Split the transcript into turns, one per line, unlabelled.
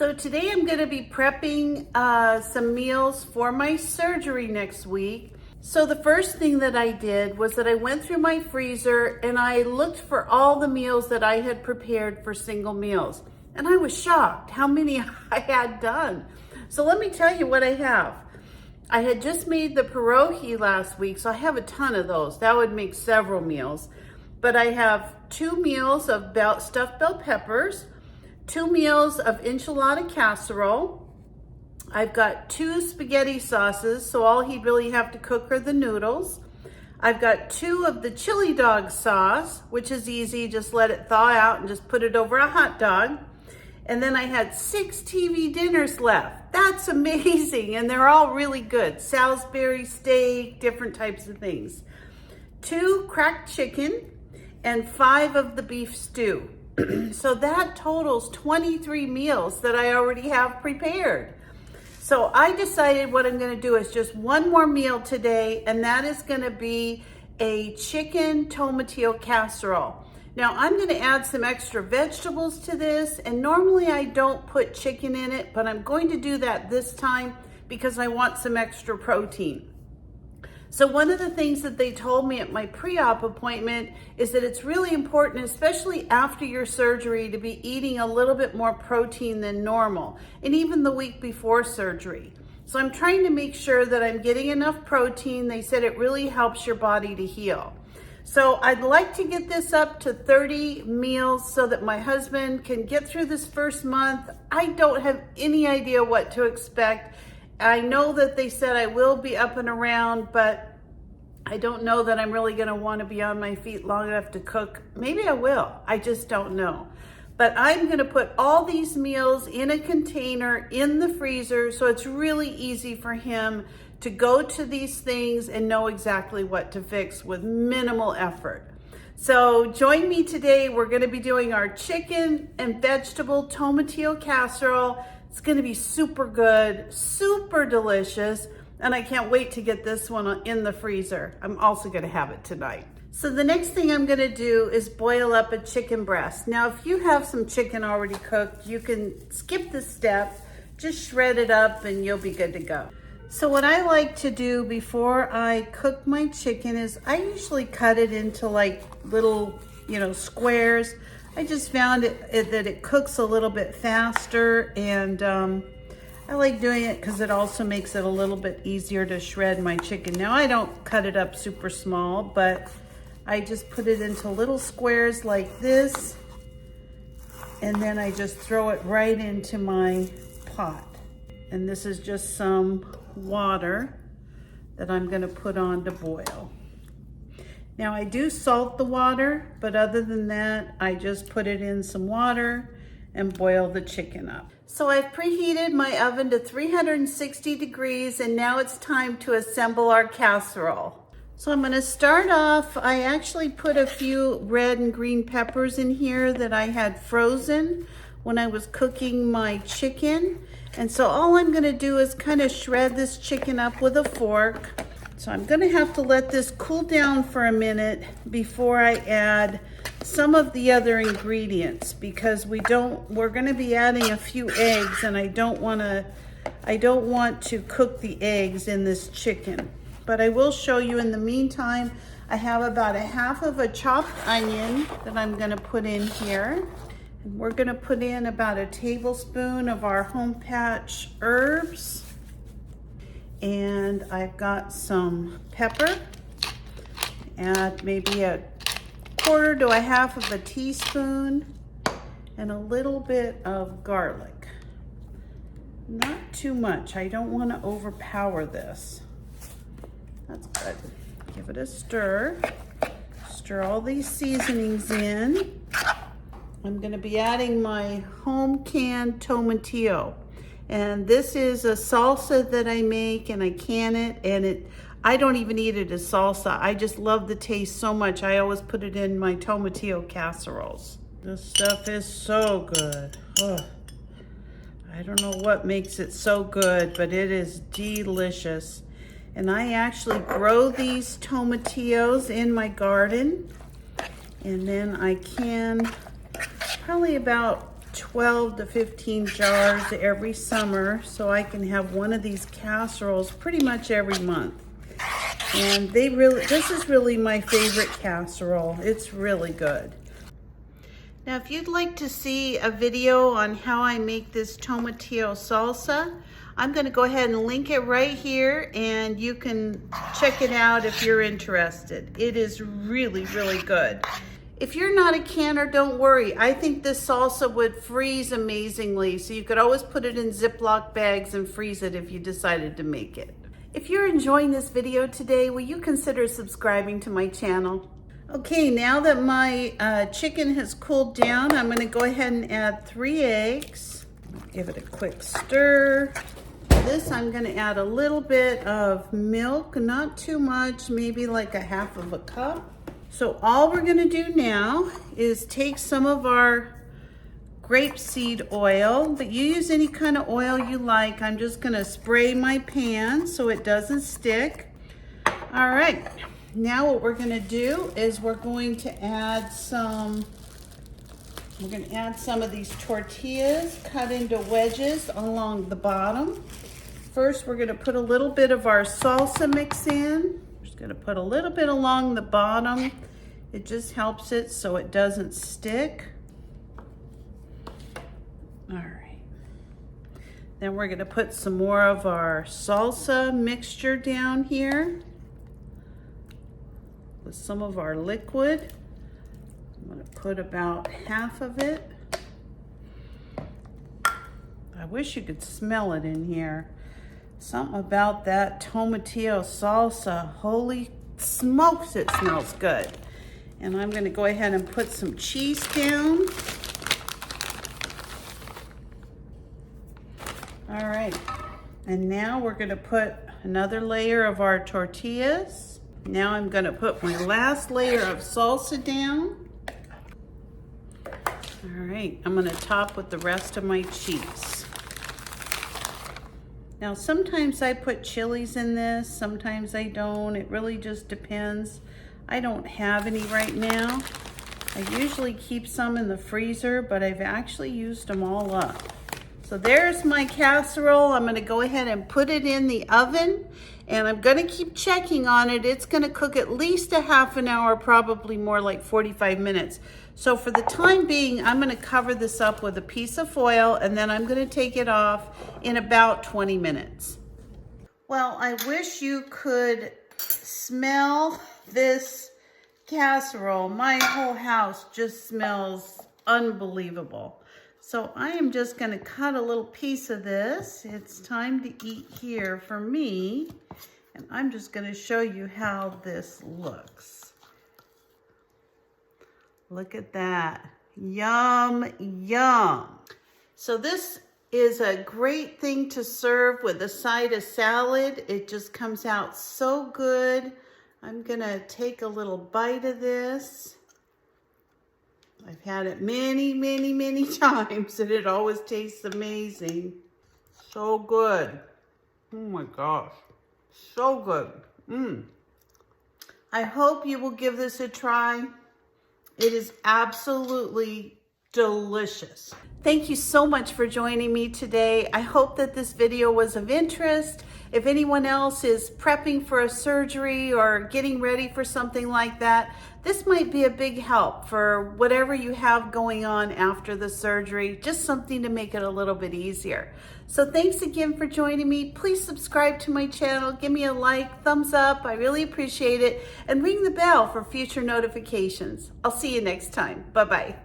So today I'm going to be prepping some meals for my surgery next week. So the first thing that I did was that I went through my freezer and I looked for all the meals that I had prepared for single meals. And I was shocked how many I had done. So let me tell you what I have. I had just made the pierogi last week, so I have a ton of those. That would make several meals. But I have 2 meals of stuffed bell peppers, 2 meals of enchilada casserole. I've got 2 spaghetti sauces, so all he'd really have to cook are the noodles. I've got 2 of the chili dog sauce, which is easy, just let it thaw out and just put it over a hot dog. And then I had 6 TV dinners left. That's amazing, and they're all really good. Salisbury steak, different types of things. 2 cracked chicken and 5 of the beef stew. So that totals 23 meals that I already have prepared. So I decided what I'm gonna do is just one more meal today, and that is gonna be a chicken tomatillo casserole. Now I'm gonna add some extra vegetables to this, and normally I don't put chicken in it, but I'm going to do that this time because I want some extra protein. So one of the things that they told me at my pre-op appointment is that it's really important, especially after your surgery, to be eating a little bit more protein than normal, and even the week before surgery. So I'm trying to make sure that I'm getting enough protein. They said it really helps your body to heal. So I'd like to get this up to 30 meals so that my husband can get through this first month. I don't have any idea what to expect. I know that they said I will be up and around, but I don't know that I'm really gonna wanna be on my feet long enough to cook. Maybe I will, I just don't know. But I'm gonna put all these meals in a container in the freezer so it's really easy for him to go to these things and know exactly what to fix with minimal effort. So join me today. We're gonna be doing our chicken and vegetable tomatillo casserole. It's gonna be super good, super delicious, and I can't wait to get this one in the freezer. I'm also gonna have it tonight. So the next thing I'm gonna do is boil up a chicken breast. Now, if you have some chicken already cooked, you can skip this step, just shred it up and you'll be good to go. So what I like to do before I cook my chicken is I usually cut it into like little, squares. I just found that it cooks a little bit faster, and I like doing it because it also makes it a little bit easier to shred my chicken. Now I don't cut it up super small, but I just put it into little squares like this, and then I just throw it right into my pot. And this is just some water that I'm gonna put on to boil. Now I do salt the water, but other than that, I just put it in some water and boil the chicken up. So I've preheated my oven to 360 degrees, and now it's time to assemble our casserole. So I'm gonna start off, I actually put a few red and green peppers in here that I had frozen when I was cooking my chicken. And so all I'm gonna do is kind of shred this chicken up with a fork. So I'm gonna have to let this cool down for a minute before I add some of the other ingredients, because we're gonna be adding a few eggs, and I don't want to cook the eggs in this chicken. But I will show you in the meantime. I have about 1/2 of a chopped onion that I'm gonna put in here. And we're gonna put in about 1 tablespoon of our Home Patch herbs. And I've got some pepper, add maybe 1/4 to 1/2 of a teaspoon, and a little bit of garlic. Not too much, I don't wanna overpower this. That's good. Give it a stir. Stir all these seasonings in. I'm gonna be adding my home canned tomatillo. And this is a salsa that I make, and I can it, and I don't even eat it as salsa. I just love the taste so much. I always put it in my tomatillo casseroles. This stuff is so good. Oh, I don't know what makes it so good, but it is delicious. And I actually grow these tomatillos in my garden, and then I can probably about 12 to 15 jars every summer, so I can have one of these casseroles pretty much every month. And this is really my favorite casserole. It's really good. Now, if you'd like to see a video on how I make this tomatillo salsa, I'm going to go ahead and link it right here, and you can check it out if you're interested. It is really, really good. If you're not a canner, don't worry. I think this salsa would freeze amazingly, so you could always put it in Ziploc bags and freeze it if you decided to make it. If you're enjoying this video today, will you consider subscribing to my channel? Okay, now that my chicken has cooled down, I'm going to go ahead and add 3 eggs. Give it a quick stir. This, I'm going to add a little bit of milk, not too much, maybe like a 1/2 cup. So all we're going to do now is take some of our grapeseed oil, but you use any kind of oil you like. I'm just going to spray my pan so it doesn't stick. All right. Now what we're going to do is we're going to add some of these tortillas cut into wedges along the bottom. First, we're going to put a little bit of our salsa mix in. We're just going to put a little bit along the bottom. It just helps it so it doesn't stick. All right. Then we're going to put some more of our salsa mixture down here with some of our liquid. I'm going to put about 1/2 of it. I wish you could smell it in here. Something about that tomatillo salsa, holy smokes, it smells good. And I'm going to go ahead and put some cheese down. All right, and now we're going to put another layer of our tortillas. Now I'm going to put my last layer of salsa down. All right, I'm going to top with the rest of my cheese. Now, sometimes I put chilies in this, sometimes I don't. It really just depends. I don't have any right now. I usually keep some in the freezer, but I've actually used them all up. So there's my casserole. I'm going to go ahead and put it in the oven, and I'm going to keep checking on it. It's going to cook at least a 1/2 hour, probably more like 45 minutes. So for the time being, I'm going to cover this up with a piece of foil, and then I'm going to take it off in about 20 minutes. Well, I wish you could smell this casserole. My whole house just smells unbelievable. So I am just going to cut a little piece of this. It's time to eat here for me. And I'm just going to show you how this looks. Look at that. Yum, yum. So this is a great thing to serve with a side of salad. It just comes out so good. I'm going to take a little bite of this. I've had it many, many, many times, and it always tastes amazing. So good. Oh my gosh. So good. I hope you will give this a try. It is absolutely delicious. Thank you so much for joining me today. I hope that this video was of interest. If anyone else is prepping for a surgery or getting ready for something like that, this might be a big help for whatever you have going on after the surgery, just something to make it a little bit easier. So thanks again for joining me. Please subscribe to my channel, give me a like, thumbs up, I really appreciate it, and ring the bell for future notifications. I'll see you next time. Bye-bye.